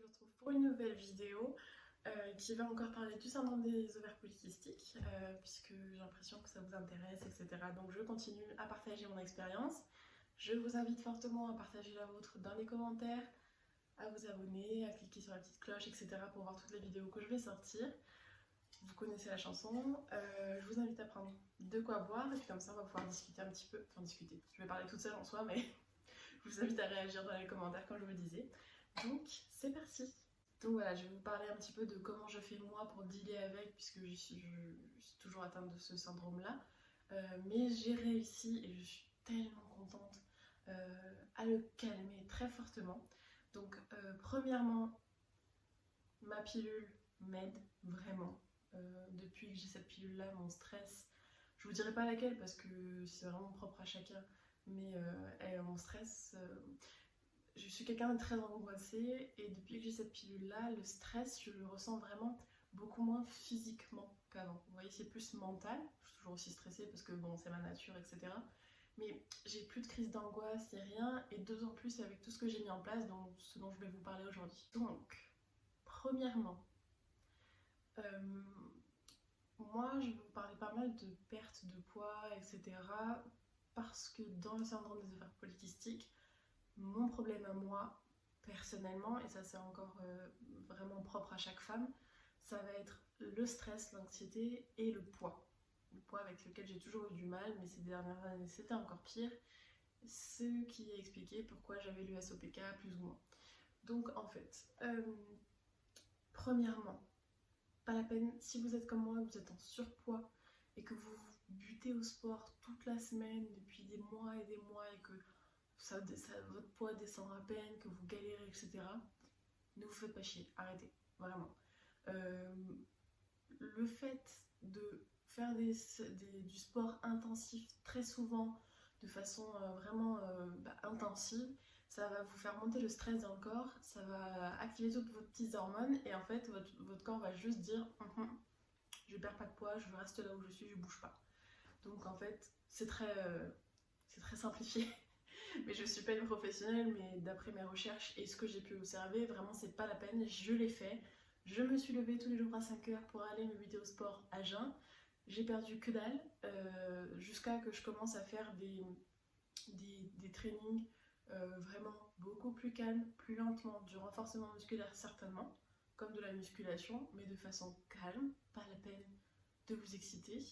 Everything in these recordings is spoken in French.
retrouve pour une nouvelle vidéo qui va encore parler du syndrome des ovaires polykystiques puisque j'ai l'impression que ça vous intéresse, etc. Donc je continue à partager mon expérience. Je vous invite fortement à partager la vôtre dans les commentaires, à vous abonner, à cliquer sur la petite cloche, etc. pour voir toutes les vidéos que je vais sortir. Vous connaissez la chanson, je vous invite à prendre de quoi boire et puis comme ça on va pouvoir discuter un petit peu, enfin discuter, je vais parler toute seule en soi mais je vous invite à réagir dans les commentaires comme je vous le disais. Donc c'est parti. Donc voilà, je vais vous parler un petit peu de comment je fais moi pour dealer avec, puisque je suis toujours atteinte de ce syndrome-là. Mais j'ai réussi et je suis tellement contente à le calmer très fortement. Donc premièrement, ma pilule m'aide vraiment. Depuis que j'ai cette pilule-là, mon stress, je vous dirai pas laquelle parce que c'est vraiment propre à chacun, mais mon stress... je suis quelqu'un de très angoissé et depuis que j'ai cette pilule-là, le stress, je le ressens vraiment beaucoup moins physiquement qu'avant. Vous voyez, c'est plus mental. Je suis toujours aussi stressée parce que bon, c'est ma nature, etc. Mais j'ai plus de crise d'angoisse, ni rien, et d'autant plus avec tout ce que j'ai mis en place, donc ce dont je vais vous parler aujourd'hui. Donc, premièrement, moi je vais vous parler pas mal de perte de poids, etc. Parce que dans le syndrome des ovaires polykystiques, mon problème à moi, personnellement, et ça c'est encore vraiment propre à chaque femme, ça va être le stress, l'anxiété et le poids. Le poids avec lequel j'ai toujours eu du mal, mais ces dernières années c'était encore pire. Ce qui a expliqué pourquoi j'avais lu SOPK plus ou moins. Donc en fait, premièrement, pas la peine, si vous êtes comme moi, vous êtes en surpoids et que vous butez au sport toute la semaine depuis des mois et que votre poids descend à peine, que vous galérez, etc. Ne vous faites pas chier, arrêtez, vraiment. Le fait de faire du sport intensif très souvent, de façon vraiment intensive, ça va vous faire monter le stress dans le corps, ça va activer toutes vos petites hormones et en fait votre corps va juste dire je perds pas de poids, je reste là où je suis, je bouge pas. Donc en fait c'est très simplifié. Mais je suis pas une professionnelle, mais d'après mes recherches et ce que j'ai pu observer, vraiment c'est pas la peine, je l'ai fait. Je me suis levée tous les jours à 5 heures pour aller me buter au sport à jeun. J'ai perdu que dalle, jusqu'à que je commence à faire des trainings vraiment beaucoup plus calmes, plus lentement, du renforcement musculaire certainement, comme de la musculation, mais de façon calme, pas la peine de vous exciter,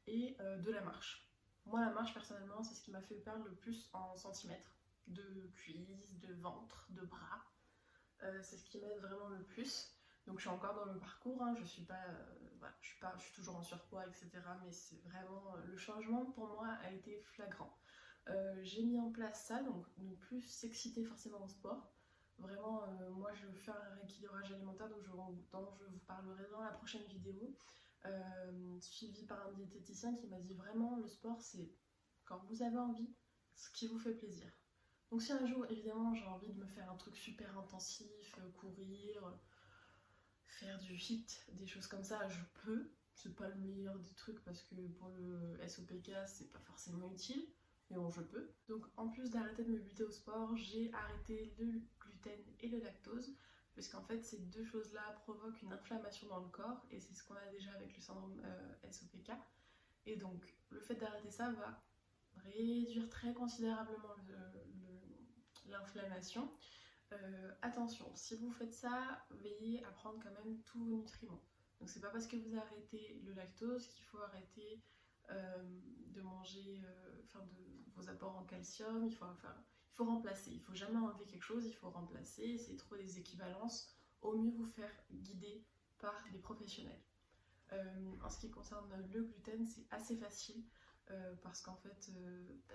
et de la marche. Moi, la marche, personnellement, c'est ce qui m'a fait perdre le plus en centimètres de cuisses, de ventre, de bras. C'est ce qui m'aide vraiment le plus. Donc, je suis encore dans le parcours, hein. Je suis toujours en surpoids, etc. Mais c'est vraiment le changement pour moi a été flagrant. J'ai mis en place ça, donc ne plus s'exciter forcément au sport. Vraiment, moi, je veux faire un rééquilibrage alimentaire, dont je vous parlerai dans la prochaine vidéo. Suivi par un diététicien qui m'a dit vraiment le sport c'est quand vous avez envie, ce qui vous fait plaisir. Donc si un jour évidemment j'ai envie de me faire un truc super intensif, courir, faire du HIIT, des choses comme ça, je peux. C'est pas le meilleur des trucs parce que pour le SOPK c'est pas forcément utile, mais bon je peux. Donc en plus d'arrêter de me buter au sport, j'ai arrêté le gluten et le lactose, puisqu'en fait ces deux choses-là provoquent une inflammation dans le corps, et c'est ce qu'on a déjà avec le syndrome SOPK. Et donc le fait d'arrêter ça va réduire très considérablement l'inflammation. Attention, si vous faites ça, veillez à prendre quand même tous vos nutriments. Donc c'est pas parce que vous arrêtez le lactose qu'il faut arrêter de manger vos apports en calcium. Il faut remplacer, il faut jamais enlever quelque chose, il faut remplacer, essayer de trouver des équivalences, au mieux vous faire guider par des professionnels. En ce qui concerne le gluten, c'est assez facile parce qu'en fait,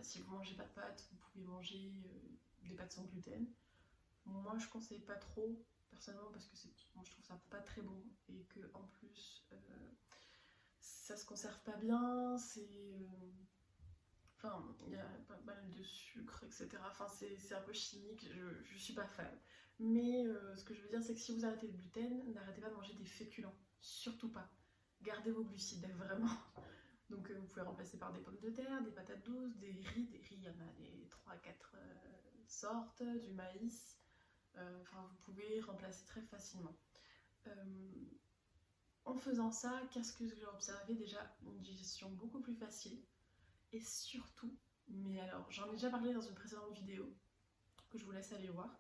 si vous mangez pas de pâtes, vous pouvez manger des pâtes sans gluten. Moi, je conseille pas trop personnellement parce que moi, je trouve ça pas très bon et que en plus, ça se conserve pas bien. Il y a pas mal de sucre, etc. Enfin, c'est un peu chimique, je suis pas fan. Mais ce que je veux dire, c'est que si vous arrêtez le gluten, n'arrêtez pas de manger des féculents. Surtout pas. Gardez vos glucides, vraiment. Donc vous pouvez remplacer par des pommes de terre, des patates douces, des riz. Des riz, il y en a des 3 à 4 sortes, du maïs. Enfin, vous pouvez remplacer très facilement. En faisant ça, qu'est-ce que j'ai observé? Déjà une digestion beaucoup plus facile et surtout, mais alors j'en ai déjà parlé dans une précédente vidéo que je vous laisse aller voir.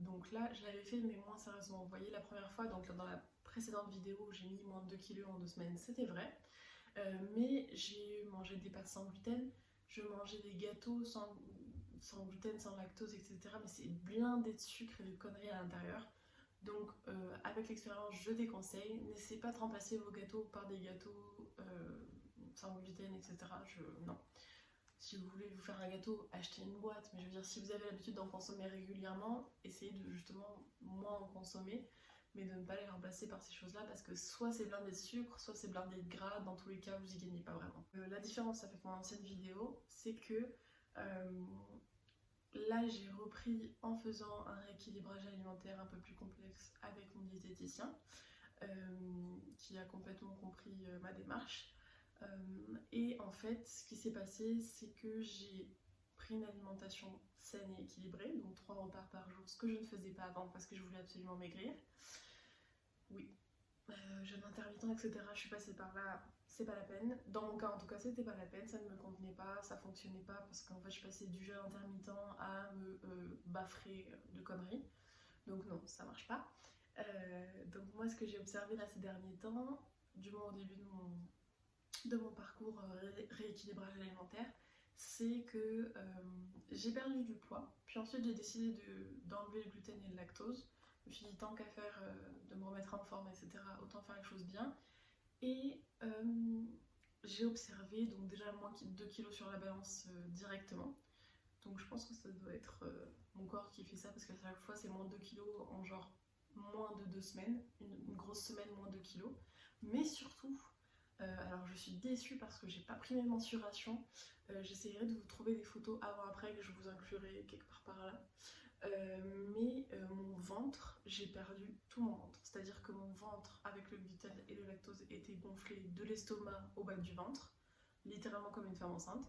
Donc là, je l'avais fait, mais moins sérieusement. Vous voyez, la première fois, donc dans la précédente vidéo où j'ai mis moins de 2 kilos en 2 semaines, c'était vrai. Mais j'ai mangé des pâtes sans gluten, je mangeais des gâteaux sans gluten, sans lactose, etc. Mais c'est blindé de sucre et de conneries à l'intérieur. Donc, avec l'expérience, je déconseille. N'essayez pas de remplacer vos gâteaux par des gâteaux sans gluten, etc. Non. Si vous voulez vous faire un gâteau, achetez une boîte. Mais je veux dire, si vous avez l'habitude d'en consommer régulièrement, essayez de justement moins en consommer, mais de ne pas les remplacer par ces choses-là, parce que soit c'est blindé de sucre, soit c'est blindé de gras. Dans tous les cas, vous y gagnez pas vraiment. La différence avec mon ancienne vidéo, c'est que là, j'ai repris en faisant un rééquilibrage alimentaire un peu plus complexe avec mon diététicien, qui a complètement compris ma démarche. Et en fait, ce qui s'est passé, c'est que j'ai pris une alimentation saine et équilibrée, donc 3 repas par jour, ce que je ne faisais pas avant parce que je voulais absolument maigrir. Oui, jeûne intermittent, etc. Je suis passée par là, c'est pas la peine. Dans mon cas, en tout cas, c'était pas la peine, ça ne me convenait pas, ça fonctionnait pas parce qu'en fait, je passais du jeûne intermittent à me baffrer de conneries. Donc non, ça marche pas. Donc moi, ce que j'ai observé là ces derniers temps, du moins au début de mon parcours rééquilibrage alimentaire, c'est que j'ai perdu du poids. Puis ensuite, j'ai décidé d'enlever le gluten et le lactose. Je me suis dit, tant qu'à faire de me remettre en forme, etc., autant faire les choses bien. Et j'ai observé, donc déjà moins de 2 kilos sur la balance directement. Donc je pense que ça doit être mon corps qui fait ça, parce qu'à chaque fois, c'est moins de 2 kilos en genre moins de 2 semaines. Une grosse semaine, moins de 2 kilos. Mais surtout, alors je suis déçue parce que j'ai pas pris mes mensurations. J'essaierai de vous trouver des photos avant-après que je vous inclurai quelque part par là. Mon ventre, j'ai perdu tout mon ventre. C'est-à-dire que mon ventre, avec le gluten et le lactose, était gonflé de l'estomac au bas du ventre, littéralement comme une femme enceinte.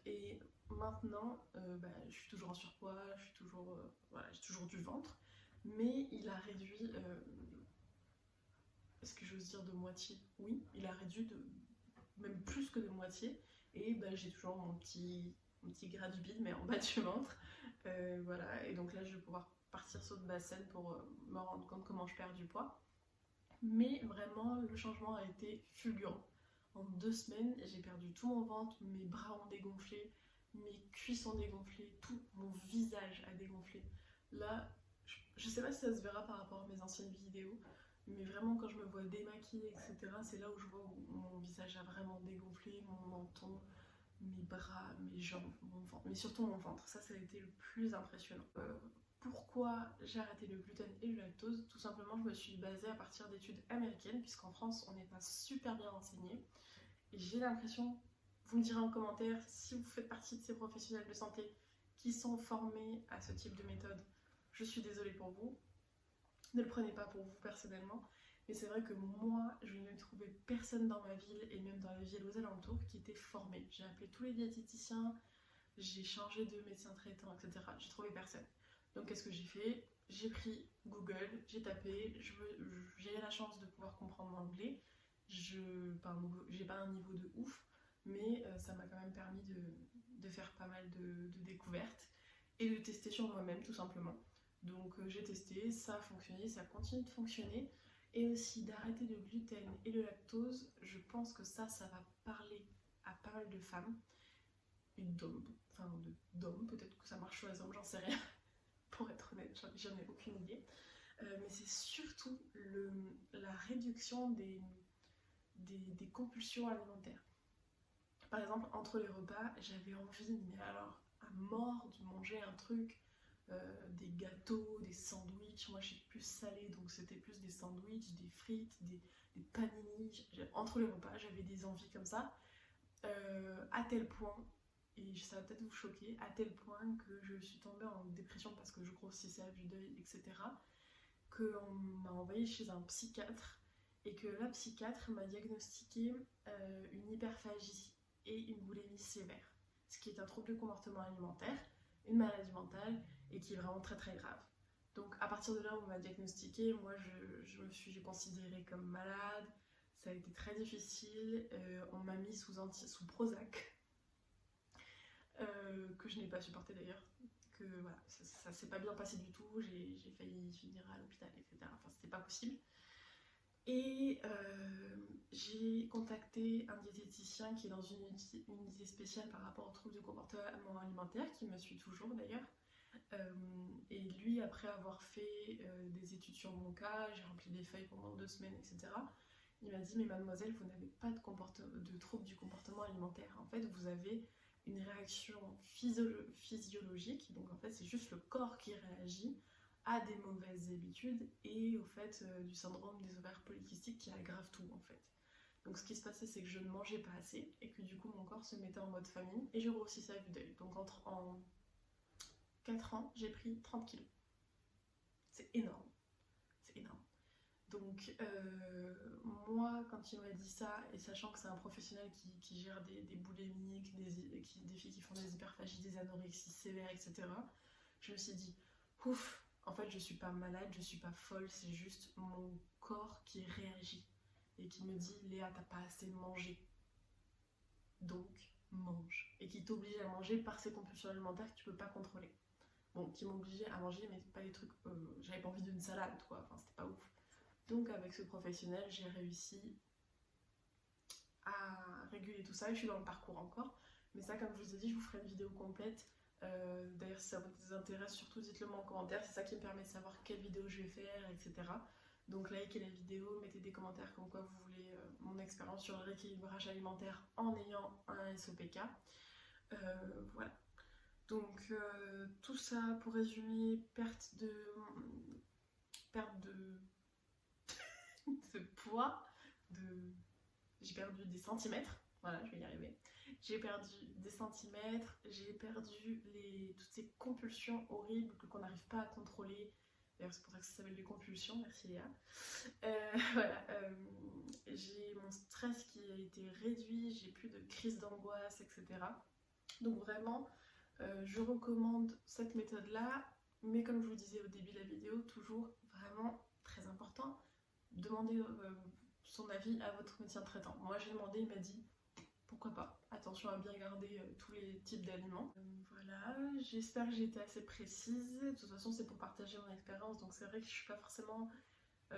Et maintenant, je suis toujours en surpoids, j'ai toujours du ventre, mais il a réduit. Est-ce que j'ose dire de moitié? Oui, il a réduit de même plus que de moitié. Et j'ai toujours mon petit gras du bide, mais en bas du ventre. Voilà, et donc là, je vais pouvoir partir sur de bassine pour me rendre compte comment je perds du poids. Mais vraiment, le changement a été fulgurant. En 2 semaines, j'ai perdu tout mon ventre, mes bras ont dégonflé, mes cuisses ont dégonflé, tout mon visage a dégonflé. Là, je sais pas si ça se verra par rapport à mes anciennes vidéos, mais vraiment quand je me vois démaquillée, etc., c'est là où je vois où mon visage a vraiment dégonflé, mon menton, mes bras, mes jambes, mon ventre, mais surtout mon ventre. Ça a été le plus impressionnant. Pourquoi j'ai arrêté le gluten et le lactose? Tout simplement, je me suis basée à partir d'études américaines, puisqu'en France, on n'est pas super bien renseigné. Et j'ai l'impression, vous me direz en commentaire, si vous faites partie de ces professionnels de santé qui sont formés à ce type de méthode, je suis désolée pour vous. Ne le prenez pas pour vous personnellement. Mais c'est vrai que moi, je n'ai trouvé personne dans ma ville et même dans les villes aux alentours qui était formé. J'ai appelé tous les diététiciens, j'ai changé de médecin traitant, etc. J'ai trouvé personne. Donc qu'est-ce que j'ai fait? J'ai pris Google, j'ai tapé, j'ai la chance de pouvoir comprendre l'anglais. J'ai pas un niveau de ouf, mais ça m'a quand même permis de faire pas mal de découvertes et de tester sur moi-même tout simplement. Donc j'ai testé, ça a fonctionné, ça continue de fonctionner. Et aussi d'arrêter le gluten et le lactose, je pense que ça va parler à pas mal de femmes et d'hommes, peut-être que ça marche sur les hommes, j'en sais rien, pour être honnête, j'en ai aucune idée. Mais c'est surtout la réduction des compulsions alimentaires. Par exemple, entre les repas, j'avais envie, mais alors à mort, de manger un truc, des gâteaux, des sandwichs. Moi, je suis plus salée, donc c'était plus des sandwichs, des frites, des panini. Entre les repas, j'avais des envies comme ça, à tel point, et ça va peut-être vous choquer, à tel point que je suis tombée en dépression parce que je grossissais à vue d'œil, etc. Qu'on m'a envoyée chez un psychiatre et que la psychiatre m'a diagnostiqué une hyperphagie et une boulimie sévère, ce qui est un trouble du comportement alimentaire. une maladie mentale et qui est vraiment très très grave. Donc à partir de là où on m'a diagnostiqué, moi je me suis considérée comme malade, ça a été très difficile, on m'a mis sous Prozac, que je n'ai pas supporté d'ailleurs, que voilà, ça s'est pas bien passé du tout, j'ai failli finir à l'hôpital, etc. Enfin c'était pas possible. Et j'ai contacté un diététicien qui est dans une unité spéciale par rapport aux troubles du comportement alimentaire, qui me suit toujours d'ailleurs. Et lui, après avoir fait des études sur mon cas, j'ai rempli des feuilles pendant 2 semaines, etc. Il m'a dit, mais mademoiselle, vous n'avez pas de trouble du comportement alimentaire. En fait, vous avez une réaction physiologique, donc en fait, c'est juste le corps qui réagit à des mauvaises habitudes et au fait du syndrome des ovaires polykystiques qui aggrave tout en fait. Donc ce qui se passait, c'est que je ne mangeais pas assez et que du coup mon corps se mettait en mode famine et je grossissais à vue d'œil. Donc en 4 ans, j'ai pris 30 kilos. C'est énorme. C'est énorme. Donc moi, quand il m'a dit ça, et sachant que c'est un professionnel qui gère des boulémiques, des filles qui font des hyperphagies, des anorexies sévères, etc., je me suis dit, ouf, en fait, je suis pas malade, je suis pas folle, c'est juste mon corps qui réagit et qui me dit, Léa, t'as pas assez mangé. Donc, mange. Et qui t'oblige à manger par ces compulsions alimentaires que tu peux pas contrôler. Bon, qui m'obligeait à manger, mais pas des trucs. J'avais pas envie d'une salade, quoi. Enfin, c'était pas ouf. Donc, avec ce professionnel, j'ai réussi à réguler tout ça. Et je suis dans le parcours encore. Mais ça, comme je vous ai dit, je vous ferai une vidéo complète. D'ailleurs, si ça vous intéresse, surtout dites-le moi en commentaire. C'est ça qui me permet de savoir quelle vidéo je vais faire, etc. Donc, likez la vidéo, mettez des commentaires comme quoi vous voulez mon expérience sur le rééquilibrage alimentaire en ayant un SOPK. Voilà. Donc tout ça pour résumer, perte de de poids, j'ai perdu des centimètres, voilà, je vais y arriver. J'ai perdu des centimètres, j'ai perdu toutes ces compulsions horribles qu'on n'arrive pas à contrôler. D'ailleurs, c'est pour ça que ça s'appelle des compulsions, merci Léa. Voilà, j'ai mon stress qui a été réduit, j'ai plus de crise d'angoisse, etc. Donc vraiment, je recommande cette méthode-là, mais comme je vous disais au début de la vidéo, toujours vraiment très important, demandez son avis à votre médecin traitant. Moi j'ai demandé, il m'a dit pourquoi pas, attention à bien garder tous les types d'aliments. Voilà, j'espère que j'ai été assez précise. De toute façon, c'est pour partager mon expérience, donc c'est vrai que je suis pas forcément.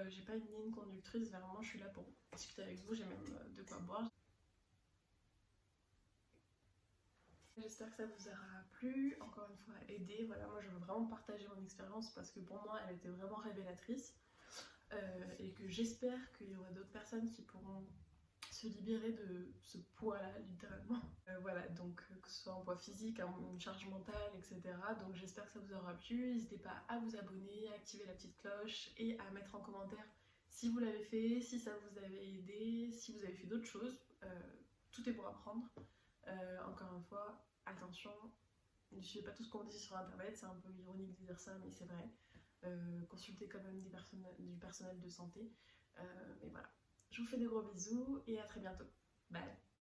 J'ai pas une ligne conductrice, vraiment je suis là pour discuter avec vous, j'ai même de quoi boire. J'espère que ça vous aura plu, encore une fois aidé. Voilà, moi je veux vraiment partager mon expérience parce que pour moi elle était vraiment révélatrice et que j'espère qu'il y aura d'autres personnes qui pourront se libérer de ce poids-là, littéralement. Voilà, donc que ce soit un poids physique, une charge mentale, etc. Donc j'espère que ça vous aura plu. N'hésitez pas à vous abonner, à activer la petite cloche et à mettre en commentaire si vous l'avez fait, si ça vous avait aidé, si vous avez fait d'autres choses. Tout est pour apprendre. Encore une fois, attention, ne suivez pas tout ce qu'on dit sur internet, c'est un peu ironique de dire ça, mais c'est vrai. Consultez quand même du personnel de santé. Mais voilà, je vous fais des gros bisous et à très bientôt. Bye.